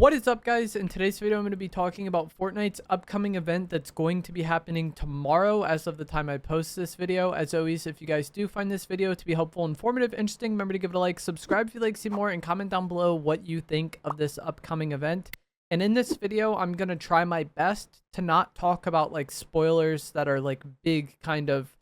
What is up, guys? In today's video, I'm going to be talking about Fortnite's upcoming event that's going to be happening tomorrow as of the time I post this video. As always, if you guys do find this video to be helpful, informative, interesting, remember to give it a like, subscribe if you'd like to see more, and comment down below what you think of this upcoming event. And in this video, I'm going to try my best to not talk about like spoilers that are like big kind of,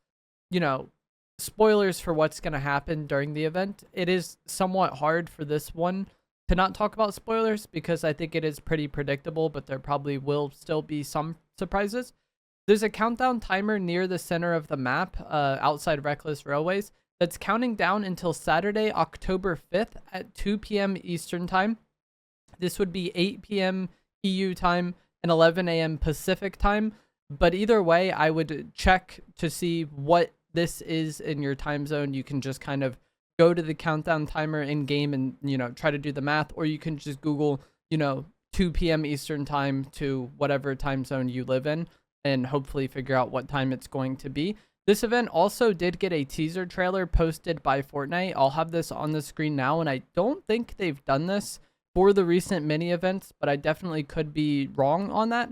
spoilers for what's going to happen during the event. It is somewhat hard for this one to not talk about spoilers because I think it is pretty predictable, but there probably will still be some surprises. There's a countdown timer near the center of the map outside Reckless Railways that's counting down until Saturday, October 5th at 2 p.m. Eastern Time. This would be 8 p.m. EU time and 11 a.m. Pacific time. But either way, I would check to see what this is in your time zone. You can just kind of go to the countdown timer in game and, try to do the math, or you can just Google, 2 p.m. Eastern time to whatever time zone you live in and hopefully figure out what time it's going to be. This event also did get a teaser trailer posted by Fortnite. I'll have this on the screen now, and I don't think they've done this for the recent mini events, but I definitely could be wrong on that.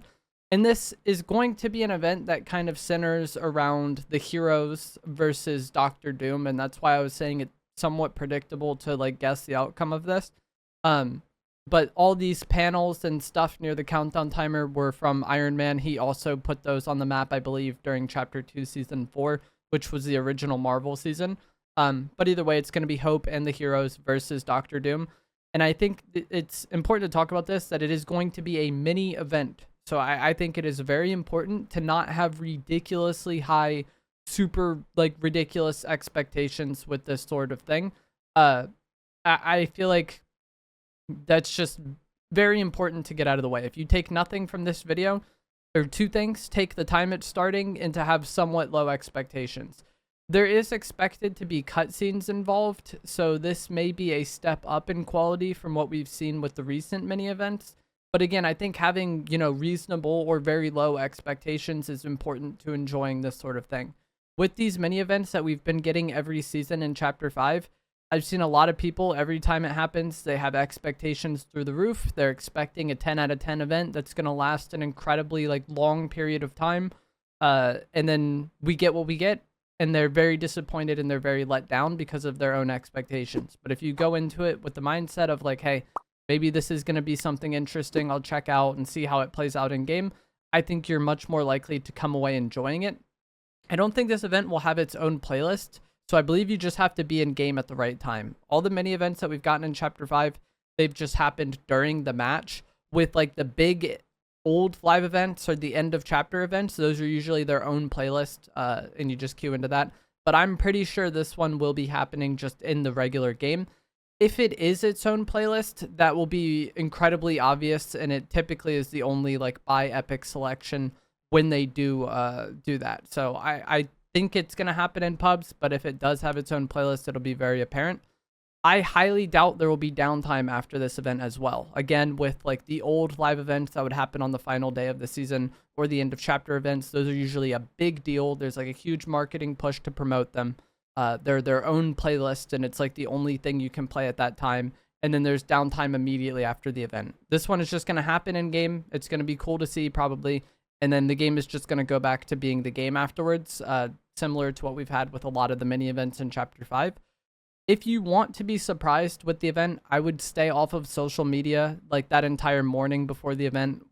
And this is going to be an event that kind of centers around the heroes versus Doctor Doom, and that's why I was saying it's somewhat predictable to like guess the outcome of this. But all these panels and stuff near the countdown timer were from Iron Man. He also put those on the map, I believe, during Chapter 2, Season 4, which was the original Marvel season. But either way, it's going to be Hope and the heroes versus Doctor Doom. And I think it's important to talk about this, that it is going to be a mini event. So I think it is very important to not have ridiculously high, super like ridiculous expectations with this sort of thing. I feel like that's just very important to get out of the way. If you take nothing from this video, there are two things: take the time it's starting and to have somewhat low expectations. There is expected to be cutscenes involved, so this may be a step up in quality from what we've seen with the recent mini events. But again, I think having, reasonable or very low expectations is important to enjoying this sort of thing. With these mini events that we've been getting every season in Chapter 5, I've seen a lot of people, every time it happens, they have expectations through the roof. They're expecting a 10 out of 10 event that's going to last an incredibly long period of time. And then we get what we get, and they're very disappointed and they're very let down because of their own expectations. But if you go into it with the mindset of like, hey, maybe this is going to be something interesting, I'll check out and see how it plays out in game, I think you're much more likely to come away enjoying it. I don't think this event will have its own playlist, so I believe you just have to be in game at the right time. All the mini events that we've gotten in Chapter 5, they've just happened during the match. With like the big old live events or the end of chapter events, those are usually their own playlist, and you just queue into that. But I'm pretty sure this one will be happening just in the regular game. If it is its own playlist, that will be incredibly obvious, and it typically is the only like by Epic selection when they do that. So I think it's going to happen in pubs, but if it does have its own playlist, it'll be very apparent. I highly doubt there will be downtime after this event as well. Again, with like the old live events that would happen on the final day of the season or the end of chapter events, those are usually a big deal. There's like a huge marketing push to promote them. They're their own playlist, and it's like the only thing you can play at that time. And then there's downtime immediately after the event. This one is just going to happen in game. It's going to be cool to see probably. And then the game is just going to go back to being the game afterwards, similar to what we've had with a lot of the mini events in Chapter 5. If you want to be surprised with the event, I would stay off of social media like that entire morning before the event.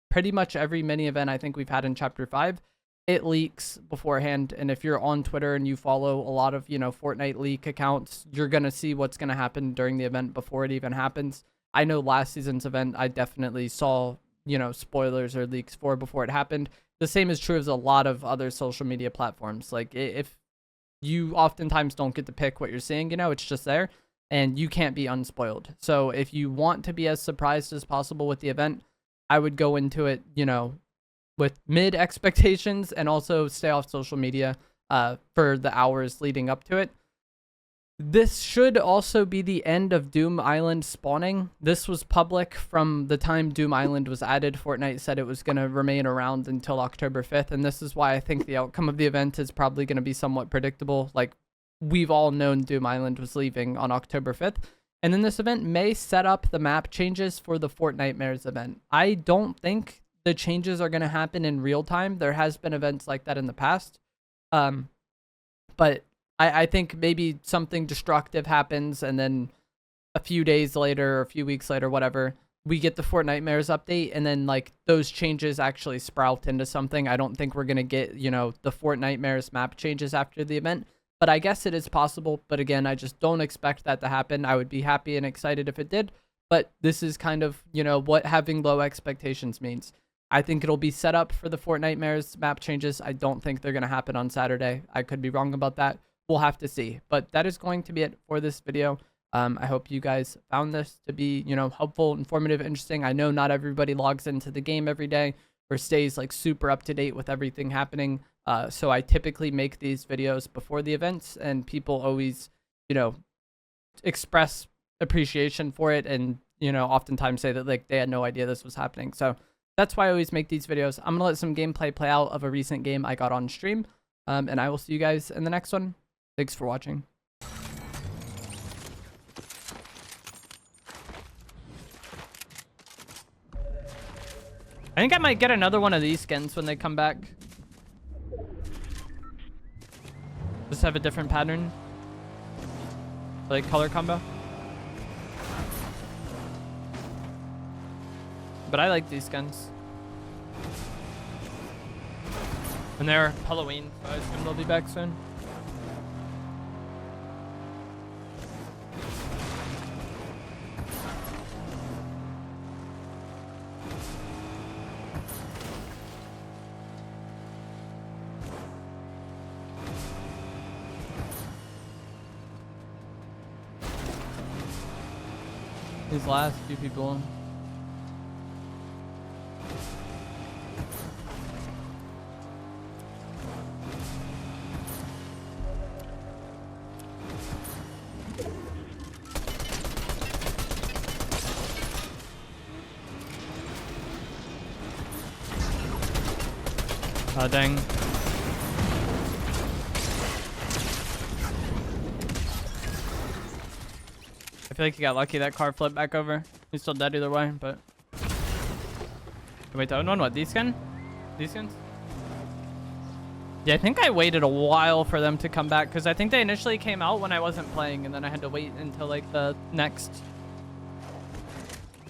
Pretty much every mini event I think we've had in Chapter 5, it leaks beforehand. And if you're on Twitter and you follow a lot of, Fortnite leak accounts, you're going to see what's going to happen during the event before it even happens. I know last season's event, I definitely saw spoilers or leaks for before it happened. The same is true as a lot of other social media platforms. Like if you oftentimes don't get to pick what you're seeing, it's just there and you can't be unspoiled. So if you want to be as surprised as possible with the event, I would go into it, with mid expectations and also stay off social media for the hours leading up to it. This should also be the end of Doom Island spawning. This was public from the time Doom Island was added. Fortnite said it was going to remain around until October 5th, and this is why I think the outcome of the event is probably going to be somewhat predictable. Like, we've all known Doom Island was leaving on October 5th. And then this event may set up the map changes for the Fortnitemares event. I don't think the changes are going to happen in real time. There has been events like that in the past. But I think maybe something destructive happens, and then a few days later or a few weeks later, whatever, we get the Fortnitemares update, and then like those changes actually sprout into something. I don't think we're going to get, you know, the Fortnitemares map changes after the event. But I guess it is possible. But again, I just don't expect that to happen. I would be happy and excited if it did. But this is kind of, you know, what having low expectations means. I think it'll be set up for the Fortnitemares map changes. I don't think they're going to happen on Saturday. I could be wrong about that. We'll have to see. But that is going to be it for this video. I hope you guys found this to be, you know, helpful, informative, interesting. I know not everybody logs into the game every day or stays like super up to date with everything happening. So I typically make these videos before the events, and people always, you know, express appreciation for it, and, you know, oftentimes say that like they had no idea this was happening. So that's why I always make these videos. I'm gonna let some gameplay play out of a recent game I got on stream, and I will see you guys in the next one. Thanks for watching. I think I might get another one of these skins when they come back. Just have a different pattern, like color combo. But I like these skins. And they're Halloween, so I assume they'll be back soon. These last few people. Oh, dang. I feel like he got lucky. That car flipped back over. He's still dead either way, but... Wait, the other one? What? These skins? These skins? Yeah, I think I waited a while for them to come back, because I think they initially came out when I wasn't playing, and then I had to wait until, like, the next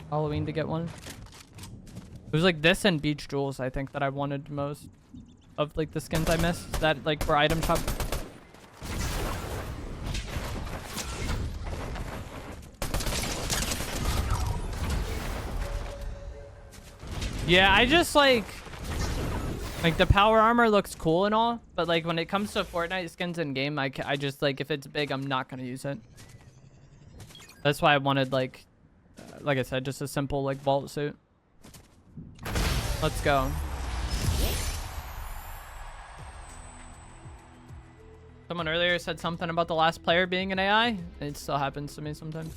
Halloween to get one. It was, like, this and Beach Jewels, I think, that I wanted most of, like, the skins I missed. That, like, for item shop. Yeah, I just like the power armor looks cool and all, but like when it comes to Fortnite skins in game, I just like, if it's big, I'm not gonna use it. That's why I wanted like I said, just a simple like vault suit. Let's go. Someone earlier said something about the last player being an AI. It still happens to me sometimes.